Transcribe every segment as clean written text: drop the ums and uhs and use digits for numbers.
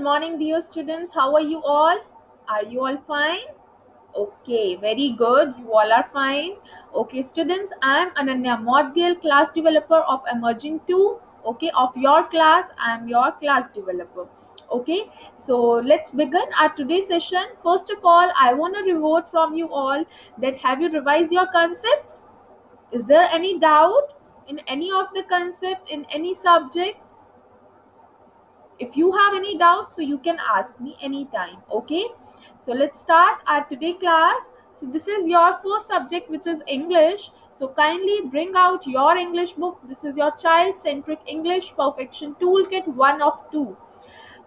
morning, dear students. How are you all? Are you all fine? Okay, very good. You all are fine. Okay, students, I am Ananya Modgil, class developer of Emerging 2. Okay, of your class, I am your class developer. Okay, so let's begin our today's session. First of all, I want to reward from you all that have you revised your concepts? Is there any doubt in any of the concept in any subject? If you have any doubts, so you can ask me anytime. Okay, so let's start our today class. So this is your first subject, which is English. So kindly bring out your English book. This is your child centric English perfection toolkit 1 of 2.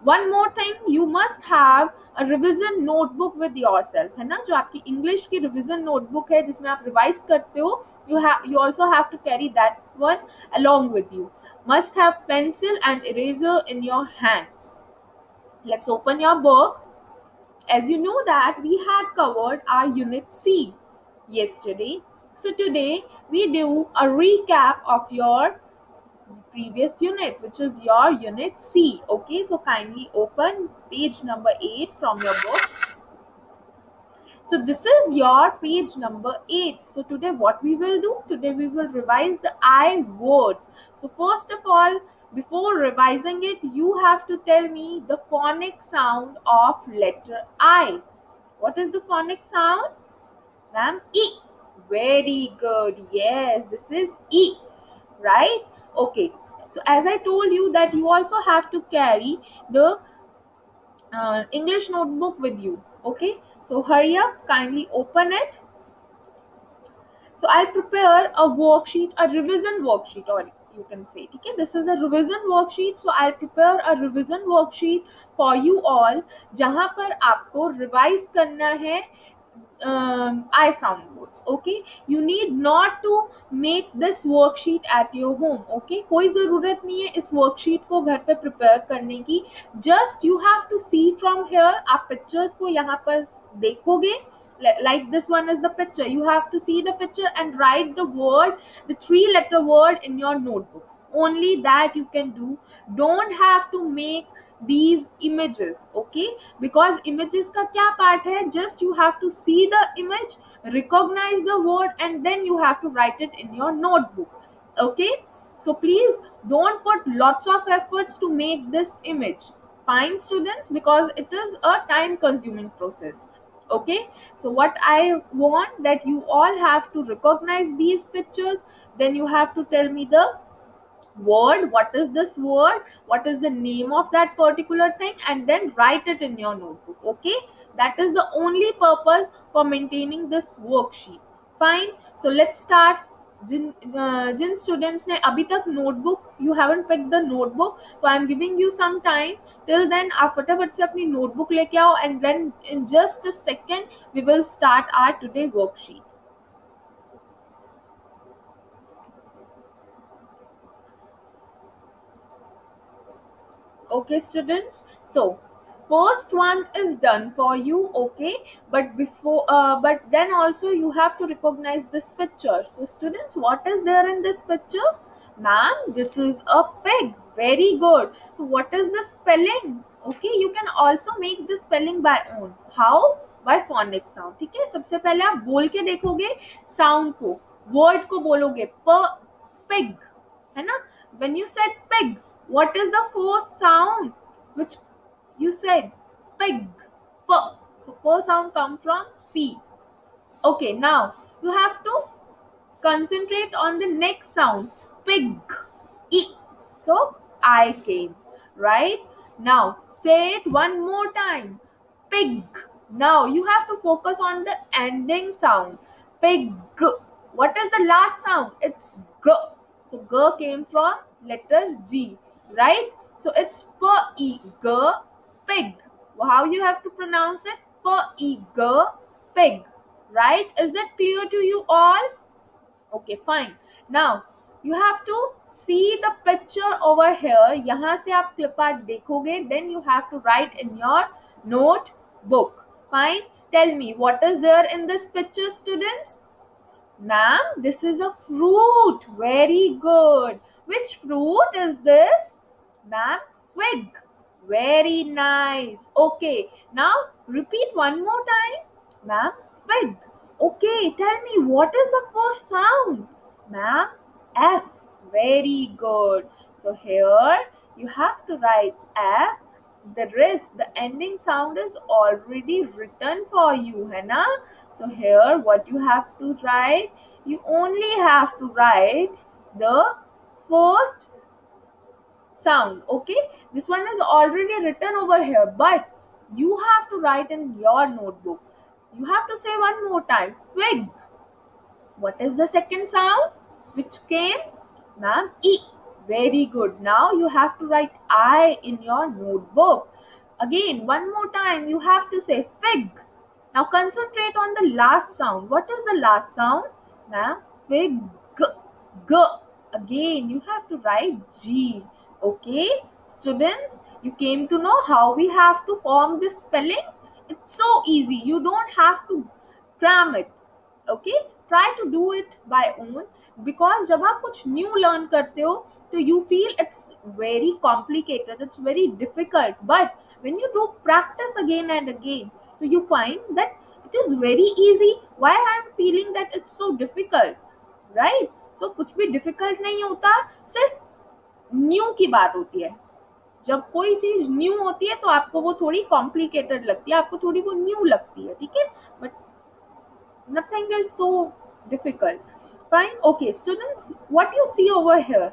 One more thing, you must have a revision notebook with yourself, है ना? जो आपकी English की revision notebook है जिसमें आप revise करते हो, you also have to carry that one along with you. Must have pencil and eraser in your hands. Let's open your book. As you know that we had covered our unit C yesterday, so today we do a recap of your previous unit, which is your unit C. Okay, so kindly open page number 8 from your book. So this is your page number 8. So today what we will do? Today we will revise the I words. So first of all, before revising it, you have to tell me the phonic sound of letter I. What is the phonic sound? Ma'am, E. Very good. Yes, this is E. Right? Okay. So as I told you that you also have to carry the English notebook with you. Okay. So hurry up. Kindly open it. So I'll prepare a worksheet, a revision worksheet, or you can say, okay, this is a revision worksheet. So I'll prepare a revision worksheet for you all, जहाँ पर आपको revise करना है I sound words. Okay, you need not to make this worksheet at your home. Okay, कोई ज़रूरत नहीं है इस worksheet को घर पे prepare करने की. Just you have to see from here. आप pictures को यहाँ पर देखोगे. Like this one is the picture. You have to see the picture and write the word, the 3-letter word in your notebooks. Only that you can do. Don't have to make these images. Okay, because images का क्या part है? Just you have to see the image, recognize the word, and then you have to write it in your notebook. Okay, so please don't put lots of efforts to make this image. Fine, students, because it is a time consuming process. Okay, so what I want that you all have to recognize these pictures, then you have to tell me the word, what is this word, what is the name of that particular thing, and then write it in your notebook. Okay, that is the only purpose for maintaining this worksheet. Fine, so let's start. जिन students ने अभी तक notebook, you haven't pick the notebook, तो I am giving you some time. Till then आप फटाफट से अपनी notebook लेके आओ, and then in just a second we will start our today worksheet. Okay, students, so first one is done for you. Okay, but but then also you have to recognize this picture. So students, what is there in this picture? Ma'am, this is a pig. Very good. So what is the spelling? Okay, you can also make the spelling by own. How? By phonic sound. ठीक है, सबसे पहले आप बोल के देखोगे sound को, word को बोलोगे pig, है ना? When you said pig, what is the first sound which you said? Pig. P. So p sound come from P. Okay, now you have to concentrate on the next sound. Pig. E. So I came. Right? Now say it one more time. Pig. Now you have to focus on the ending sound. Pig. What is the last sound? It's G. So G came from letter G. Right? So it's P-E-G. Pig. How you have to pronounce it? P-E-G. Pig. Right? Is that clear to you all? Okay, fine. Now you have to see the picture over here. यहाँ से आप clip art देखोगे, then you have to write in your notebook. Fine. Tell me, what is there in this picture, students? Ma'am, this is a fruit. Very good. Which fruit is this? Ma'am, fig. Very nice. Okay, now repeat one more time. Ma'am, fig. Okay, tell me what is the first sound? Ma'am, F. Very good. So here you have to write F. The rest, the ending sound is already written for you, है ना? So here what you have to write? You only have to write the first sound. Okay, this one is already written over here, but you have to write in your notebook. You have to say one more time, fig. What is the second sound which came? Ma'am, E. Very good. Now you have to write I in your notebook. Again, one more time, you have to say fig. Now concentrate on the last sound. What is the last sound? Ma'am, fig. G. Again, you have to write G. Okay, students, you came to know how we have to form these spellings. It's so easy. You don't have to cram it. Okay, try to do it by own, because जब आप कुछ new learn करते हो तो you feel it's very complicated, it's very difficult, but when you do practice again and again, so you find that it is very easy. Why I am feeling that it's so difficult, right? So कुछ भी difficult नहीं होता, सिर्फ new की बात होती है. जब कोई चीज न्यू होती है तो आपको वो थोड़ी कॉम्प्लिकेटेड लगती है, आपको थोड़ी वो न्यू लगती है, ठीक है, but nothing is so difficult. Fine. Okay, students, what you see over here?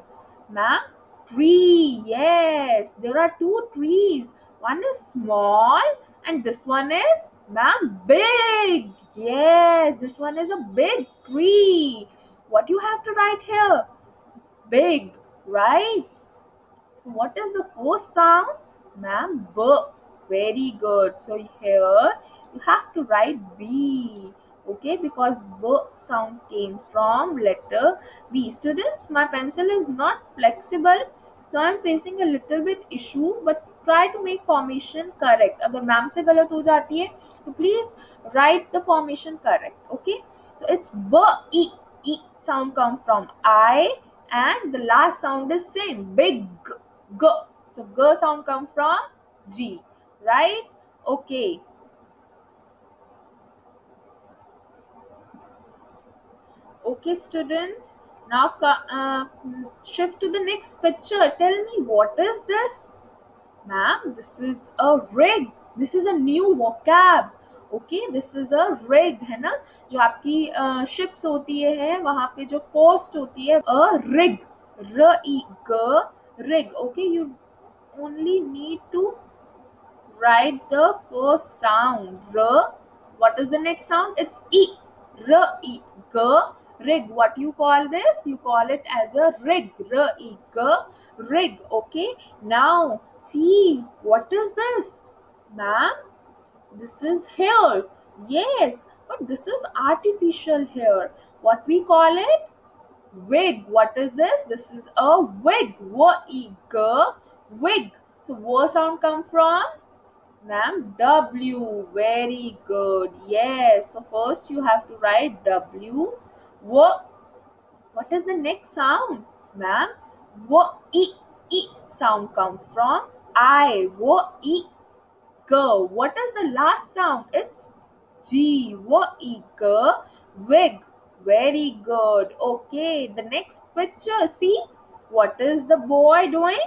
Ma'am, tree. Yes, there are two trees. One is small and this one is, ma'am, big. Yes, this one is a big tree. What you have to write here? Big, right? So what is the first sound? Ma'am, B. Very good. So here you have to write B. Okay, because B sound came from letter B. Students, my pencil is not flexible, so I am facing a little bit issue, but try to make formation correct. अगर ma'am से गलत हो जाती है तो please write the formation correct. Okay, so it's B, E. E sound come from I, and the last sound is same, big. G. So G sound come from G, right? Okay. Okay, students. Now shift to the next picture. Tell me, what is this? Ma'am, this is a rig. This is a new vocab. Okay, this is a rig, है ना, जो आपकी ships होती है वहां पे जो coast होती है, a rig, r e g, rig. Okay, you only need to write the first sound, r. What is the next sound? It's e, r e g, rig. What you call this? You call it as a rig, r e g, rig. Okay, now see, what is this? Ma'am, this is hairs. Yes, but this is artificial hair. What we call it? Wig. What is this? This is a wig, w-e-g, wig. So what sound come from? Ma'am, W. Very good. Yes. So first you have to write W. What is the next sound? Ma'am, E. E sound come from I. E. G. What is the last sound? It's G. E. G. Wig. Very good. Okay. The next picture. See, what is the boy doing?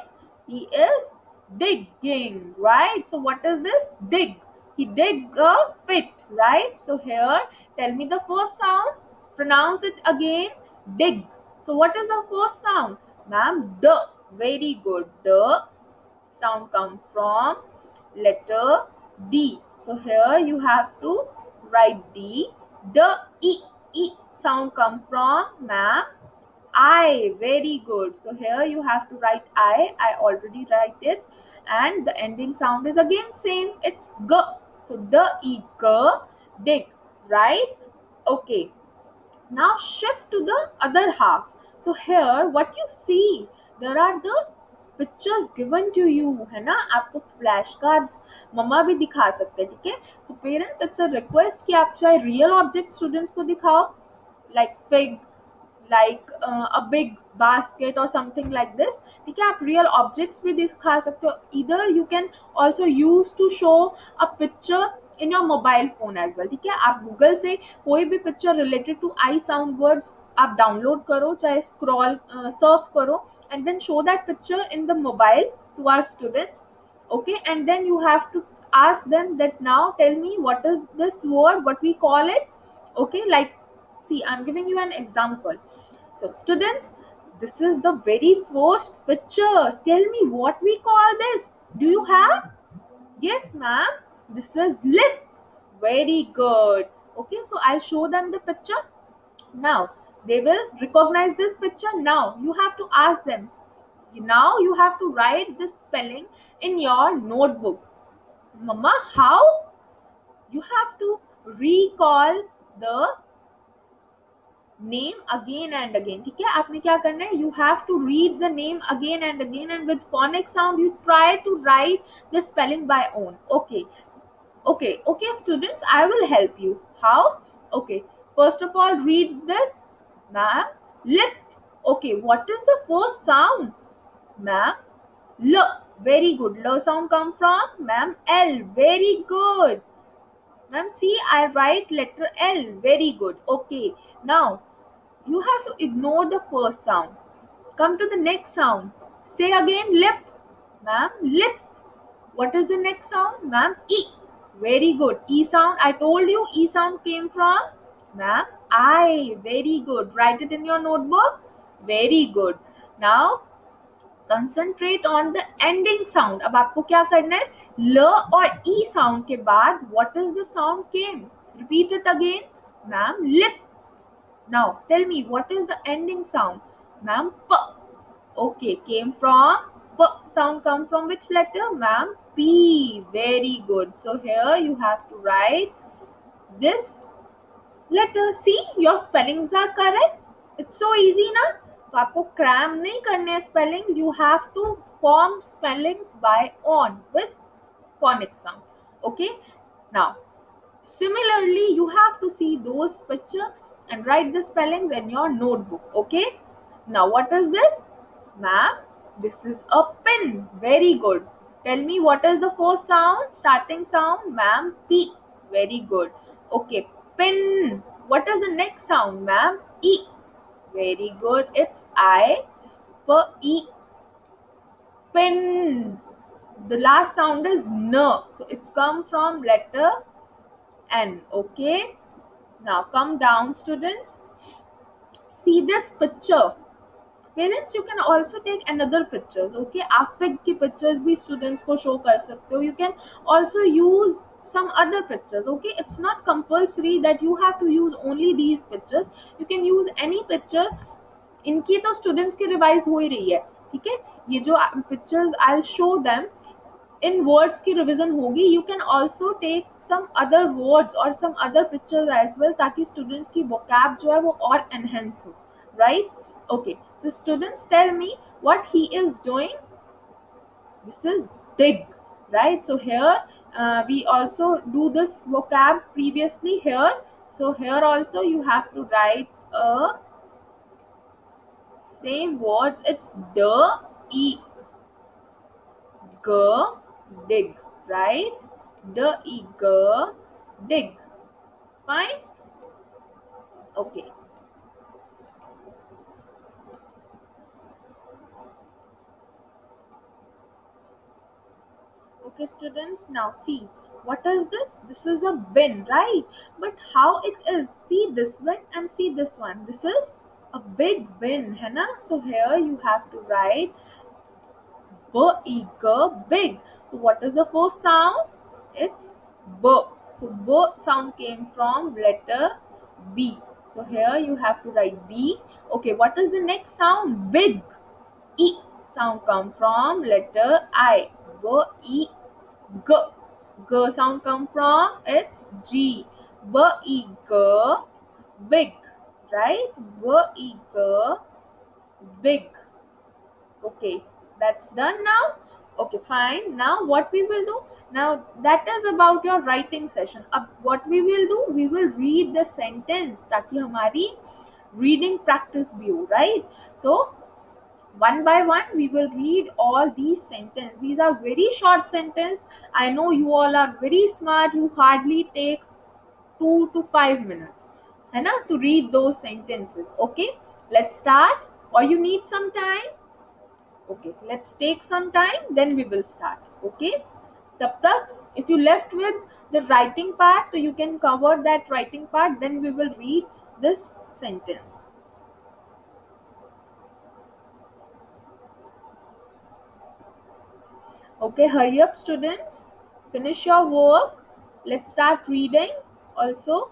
He is digging, right? So what is this? Dig. He dig a pit, right? So here, tell me the first sound. Pronounce it again. Dig. So what is the first sound? Ma'am, D. Very good. D sound come from letter D. So here you have to write D. The E. E sound come from, ma'am, I. Very good. So here you have to write I. I already write it. And the ending sound is again same. It's G. So the E, G, dig. Right? Okay. Now shift to the other half. So here what you see, there are the pictures given to you, है ना, आपको flash cards मम्मा भी दिखा सकते हैं, ठीक है. So parents, it's a request कि आप चाहे रियल ऑब्जेक्ट स्टूडेंट्स को दिखाओ, like fig, like a big basket or something like this. ठीक है, आप real objects भी दिखा सकते हो. Either you can also use to show a picture in your mobile phone as well. ठीक है, आप गूगल से कोई भी picture related to I sound words आप डाउनलोड करो, चाहे स्क्रॉल सर्फ करो, and then show that picture in the mobile to our students. Okay, and then you have to ask them that now tell me what is this word, what we call it. Okay, like, see, I'm giving you an example. So students, this is the very first picture. Tell me what we call this. Do you have? Yes, ma'am, this is lip. Very good. Okay, so I'll show them the picture. Now they will recognize this picture. Now you have to ask them. Now you have to write this spelling in your notebook. Mama, how? You have to recall the name again and again. ठीक है, आपने क्या करना है? You have to read the name again and again, and with phonic sound you try to write the spelling by own. Okay, students, I will help you. How? Okay, first of all, read this. Ma'am, lip. Okay, what is the first sound? Ma'am, L. Very good. L sound come from? Ma'am, L. Very good. Ma'am, see, I write letter L. Very good. Okay. Now, you have to ignore the first sound. Come to the next sound. Say again, lip. Ma'am, lip. What is the next sound? Ma'am, E. Very good. E sound. I told you E sound came from? Ma'am, I. Very good. Write it in your notebook. Very good. Now, concentrate on the ending sound. अब आपको क्या करना है? ल और ई sound के बाद what is the sound came? Repeat it again. Ma'am, lip. Now tell me what is the ending sound? Ma'am, प. ओके, केम फ्रॉम प. Sound come from which letter? Ma'am, P. Very good. So here you have to write this letter. See, your spellings are correct. It's so easy ना. तो आपको cram नहीं करने spellings. You have to form spellings by on with phonic sound. Okay, now similarly you have to see those picture and write the spellings in your notebook. Okay, now what is this? Ma'am, this is a pin. Very good. Tell me what is the first sound, starting sound? Ma'am, P. Very good. Okay, pin. What is the next sound? Ma'am, E. Very good. It's I. P. E. Pin. The last sound is N. So it's come from letter N. Okay. Now come down, students. See this picture. Parents, you can also take another pictures. Okay, आप fig की pictures भी students को show कर सकते हो. You can also use some other pictures. Okay, it's not compulsory that you have to use only these pictures. You can use any pictures. इनकी तो students की revise हो ही रही है. ठीक है, ये जो pictures I'll show them इन वर्ड्स की रिवीजन होगी. You can also take some other words और some other pictures as well, ताकि स्टूडेंट्स की वोकैब जो है वो और एनहेंस हो. Right? Okay, so students tell me what he is doing. This is dig. Right? So here we also do this vocab previously here. So here also you have to write a same words. It's the e g dig, right? The eager dig. Fine. Okay. Okay, students, now see, what is this? This is a bin, right? But how it is? See this one and see this one. This is a big bin, है ना? So here you have to write eager big. So what is the first sound? It's b. So b sound came from letter B. So here you have to write B. Okay, what is the next sound? Big. E sound come from letter I. B E G. G sound come from? It's G. B E G big. Right? B E G big. Okay, that's done now. Okay, fine. Now what we will do? Now that is about your writing session. अब what we will do? We will read the sentence ताकि हमारी reading practice view, right? So one by one we will read all these sentences. These are very short sentences. I know you all are very smart. You hardly take 2 to 5 minutes है ना to read those sentences. Okay, let's start, or you need some time? Okay, let's take some time, then we will start. Okay, tab tak if you left with the writing part, so you can cover that writing part, then we will read this sentence. Okay, hurry up students, finish your work, let's start reading also.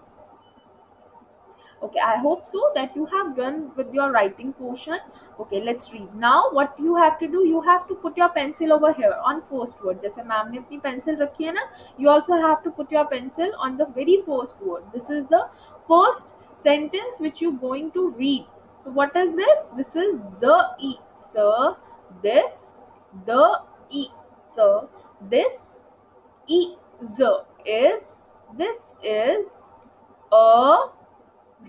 Okay, I hope so that you have done with your writing portion. Okay, let's read. Now what you have to do, you have to put your pencil over here on first word. जैसे ma'am ने अपनी pencil रखी है ना, you also have to put your pencil on the very first word. This is the first sentence which you going to read. So what is this? This is the e sir. This the e sir. This is this is a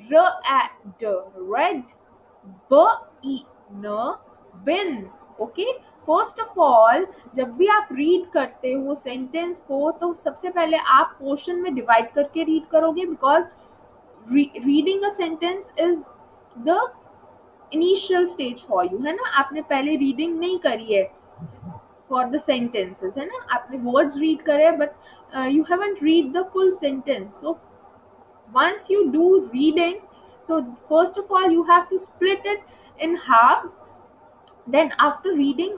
red, red, bin, bin. Okay, first of all जब भी आप read करते हो sentence को, तो सबसे पहले आप पोर्शन में डिवाइड करके रीड करोगे, because reading a sentence is the initial stage for you, है ना. आपने पहले रीडिंग नहीं करी है फॉर द सेंटेंसेस, है ना. आपने वर्ड्स रीड करे, but you haven't read the full sentence. So once you do reading, so first of all you have to split it in halves. Then after reading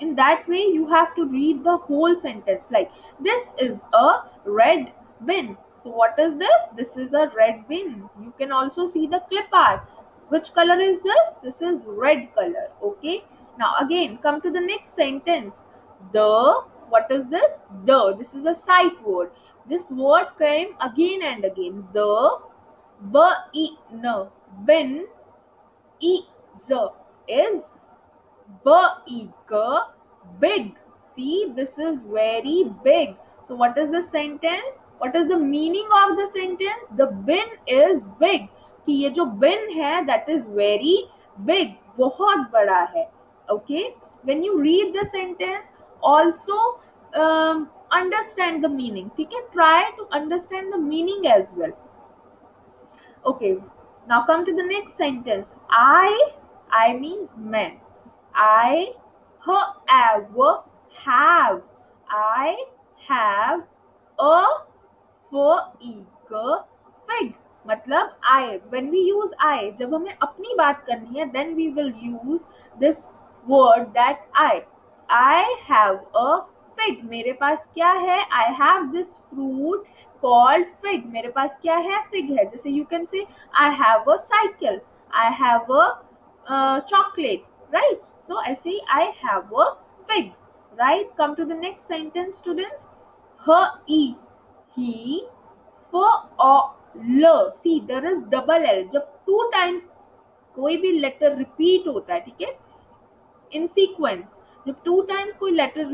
in that way, you have to read the whole sentence, like this is a red bin. So what is this? This is a red bin. You can also see the clip art. Which color is this? This is red color. Okay, now again come to the next sentence. The, what is this? The, this is a sight word. This word came again and again. The, bin, bin, is, big, big. See, this is very big. So what is the sentence? What is the meaning of the sentence? The bin is big. कि ये जो bin है, that is very big, बहुत बड़ा है. Okay, when you read the sentence, also understand the meaning. ठीक है, try to understand the meaning as well. Okay, now come to the next sentence. I means man. I have. I have a fig. मतलब I. When we use I, जब हमें अपनी बात करनी है, then we will use this word that I. I have a fig. मेरे पास क्या है? I have this fruit called fig. मेरे पास क्या है? Fig है. जैसे you can say I have a cycle. I have a chocolate. Right? So ऐसे ही I have a fig. Right? Come to the next sentence, students. He, for or ल. See, there is double L. जब 2 times कोई भी letter repeat होता है, ठीक है, इन sequence, जब 2 टाइम्स कोई लेटर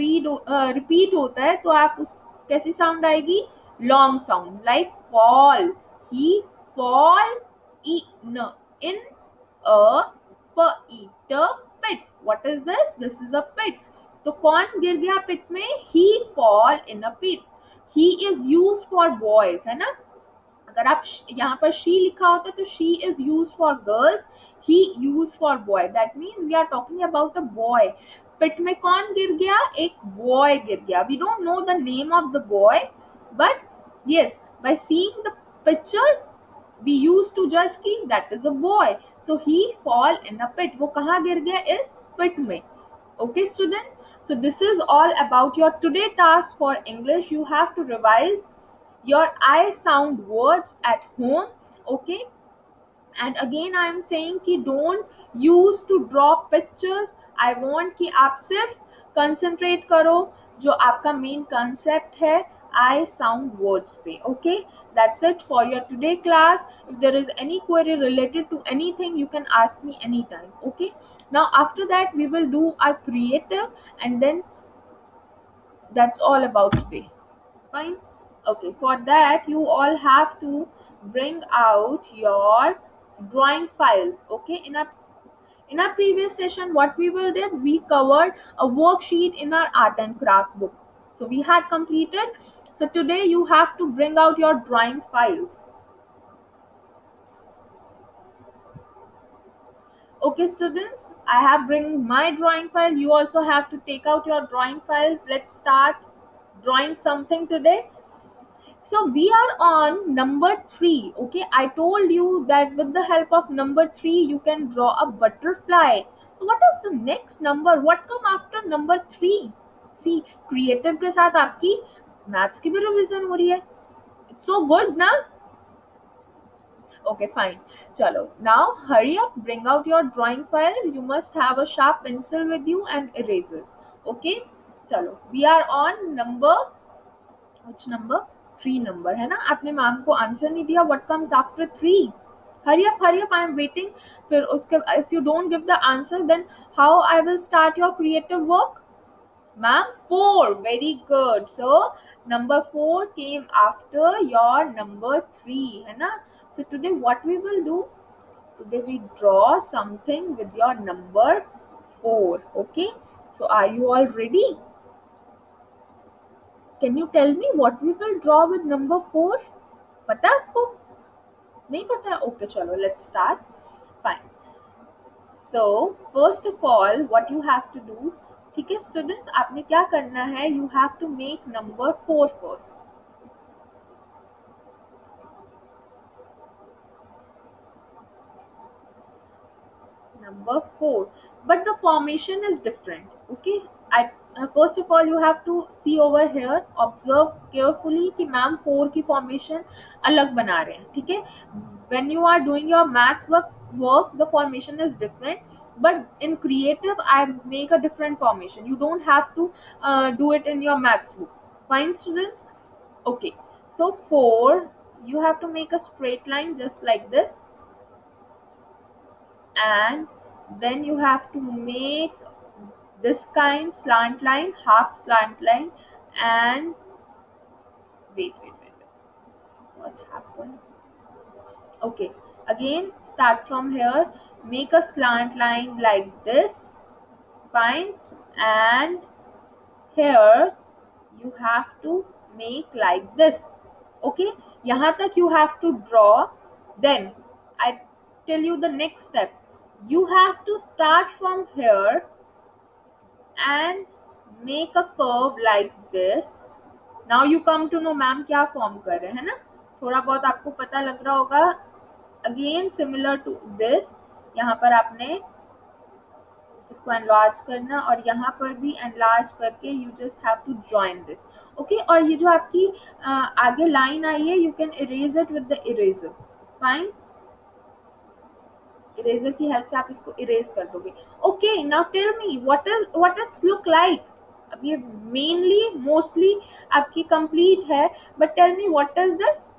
रिपीट होता है, तो आप उस कैसी साउंड आएगी? Long sound, like fall. He fall in a pit. What is this? This is a pit. तो कौन गिर गया पिट में? He fall in a pit. He is used for boys, है ना. अगर आप यहाँ पर शी लिखा होता तो she is use for girls, he use for boy. That means we are talking about a boy. Pit में कौन गिर गया? एक बॉय गिर गया. We don't know the name of the boy, but yes, by seeing the picture we used to judge कि that is a boy. So he fall in a pit. वो कहाँ गिर गया? इस pit में. Okay student, so this is all about your today task for English. You have to revise your I sound words at home. Okay, and again I am saying कि don't use to draw pictures. I want कि आप सिर्फ concentrate करो जो आपका main concept है I sound words पे. Okay, that's it for your today class. If there is any query related to anything, you can ask me anytime. Okay, now after that we will do a creative, and then that's all about today. Fine. Okay, for that you all have to bring out your drawing files. Okay, in our previous session, what we will did, we covered a worksheet in our art and craft book. So we had completed. So today you have to bring out your drawing files. Okay, students, I have bring my drawing file. You also have to take out your drawing files. Let's start drawing something today. So we are on number 3. Okay, I told you that with the help of number 3 you can draw a butterfly. So what is the next number? What come after number 3? See, creative के साथ आपकी maths की भी revision हो रही है. It's so good ना? Okay, fine. Chalo. Now hurry up, bring out your drawing file. You must have a sharp pencil with you and erasers. Okay? Chalo. We are on number, which number? 3 number है ना. आपने ma'am को answer नहीं दिया. What comes after 3? Hurry up, I am waiting. फिर उसके, if you don't give the answer, then how I will start your creative work? Ma'am, 4. Very good. So number 4 came after your number 3 है ना. So today what we will do? Today we draw something with your number 4. Okay. So are you all ready? Can you tell me what we will draw with number 4? पता है आपको? नहीं पता है? Okay, चलो, let's start. Fine. So first of all, what you have to do, ठीक है students, आपने क्या करना है? You have to make number 4 first. Number 4, but the formation is different. Okay, I first of all you have to see over here, observe carefully कि ma'am 4 की formation अलग बना रहे हैं. ठीक है, when you are doing your maths work the formation is different, but in creative I make a different formation. You don't have to do it in your maths book. Fine students. Okay, so 4, you have to make a straight line just like this, and then you have to make this kind slant line, half slant line, and wait, what happened? Okay, again start from here, make a slant line like this. Fine. And here you have to make like this. Okay, यहाँ तक you have to draw. Then I tell you the next step. You have to start from here and make a curve like this. Now you come to know ma'am क्या form कर रहे हैं ना. थोड़ा बहुत आपको पता लग रहा होगा. अगेन सिमिलर टू दिस, यहाँ पर आपने इसको एनलार्ज करना और यहाँ पर भी एनलार्ज करके you just have to join this. Okay, और ये जो आपकी आगे लाइन आई है, you can erase it with the eraser. Fine, eraser की हेल्प से आप इसको इरेज कर दोगे. Okay, now tell me what it's look like. अब ये मेनली मोस्टली आपकी कंप्लीट है, but tell me what is this.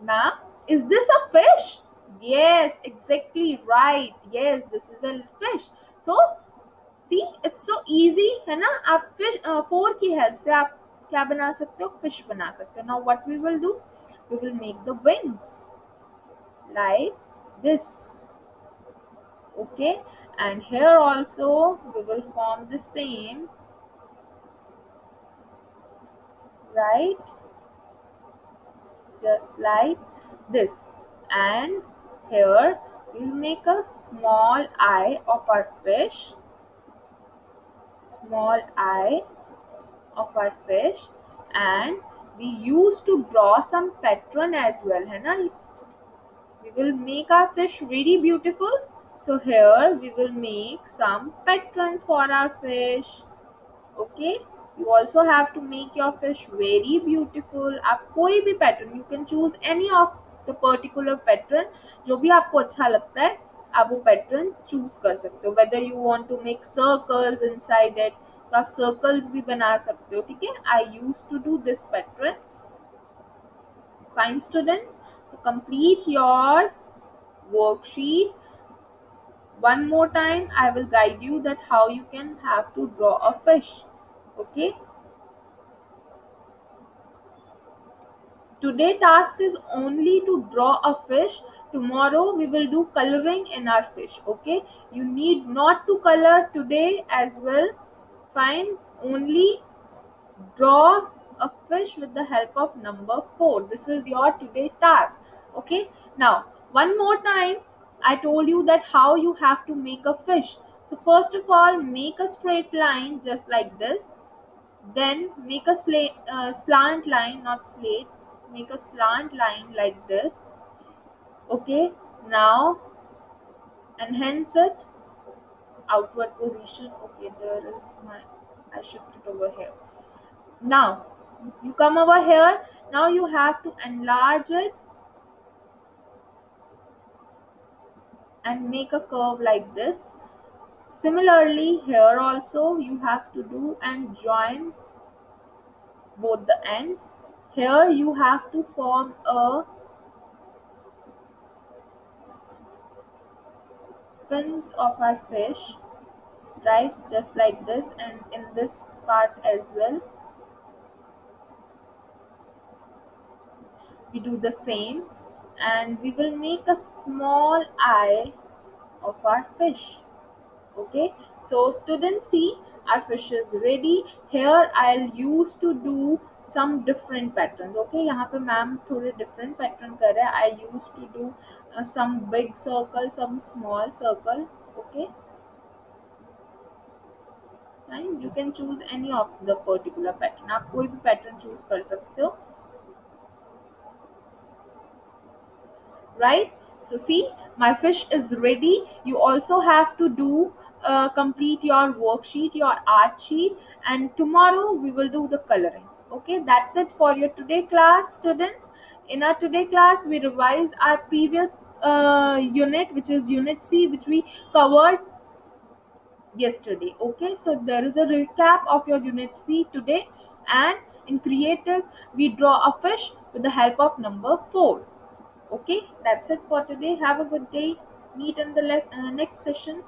Ma'am, is this a fish? Yes, exactly right. Yes, this is a fish. So see, it's so easy है ना. आप fish 4 की help से आप क्या बना सकते हो? फिश बना सकते हो. Now what we will do, we will make the wings like this. Okay, and here also we will form the same, right, just like this. And here we will make a small eye of our fish, small eye of our fish, and we used to draw some pattern as well, है ना. We will make our fish very beautiful. So here we will make some patterns for our fish. Okay, you also have to make your fish very beautiful. आप कोई भी pattern, you can choose any of the particular pattern, जो भी आपको अच्छा लगता है आप वो pattern choose कर सकते हो. Whether you want to make circles inside it, तो आप circles भी बना सकते हो. ठीक है, I used to do this pattern. Fine students, so complete your worksheet. One more time I will guide you that how you can have to draw a fish. Okay, today task is only to draw a fish, tomorrow we will do coloring in our fish. Okay, you need not to color today as well. Fine, only draw a fish with the help of number 4. This is your today task. Okay, now one more time, I told you that how you have to make a fish. So first of all, make a straight line just like this. Then make a slant line, not slate. Make a slant line like this. Okay, now enhance it, outward position. Okay, there is my, I shifted over here. Now you come over here. Now you have to enlarge it and make a curve like this. Similarly, here also you have to do and join both the ends. Here you have to form a fins of our fish, right? Just like this, and in this part as well, we do the same, and we will make a small eye of our fish. Okay, so students, see, our fish is ready. Here I'll use to do some different patterns. Okay, यहाँ पे ma'am थोड़े different pattern कर रहे हैं. I used to do some big circle, some small circle. Okay, and you can choose any of the particular pattern. आप कोई भी pattern choose कर सकते हो. Right, so see, my fish is ready. You also have to do complete your worksheet, your art sheet, and tomorrow we will do the coloring. Okay, that's it for your today class, students. In our today class, we revise our previous unit, which is unit C, which we covered yesterday. Okay, so there is a recap of your unit C today, and in creative we draw a fish with the help of number 4. Okay, that's it for today. Have a good day. Meet in the next session.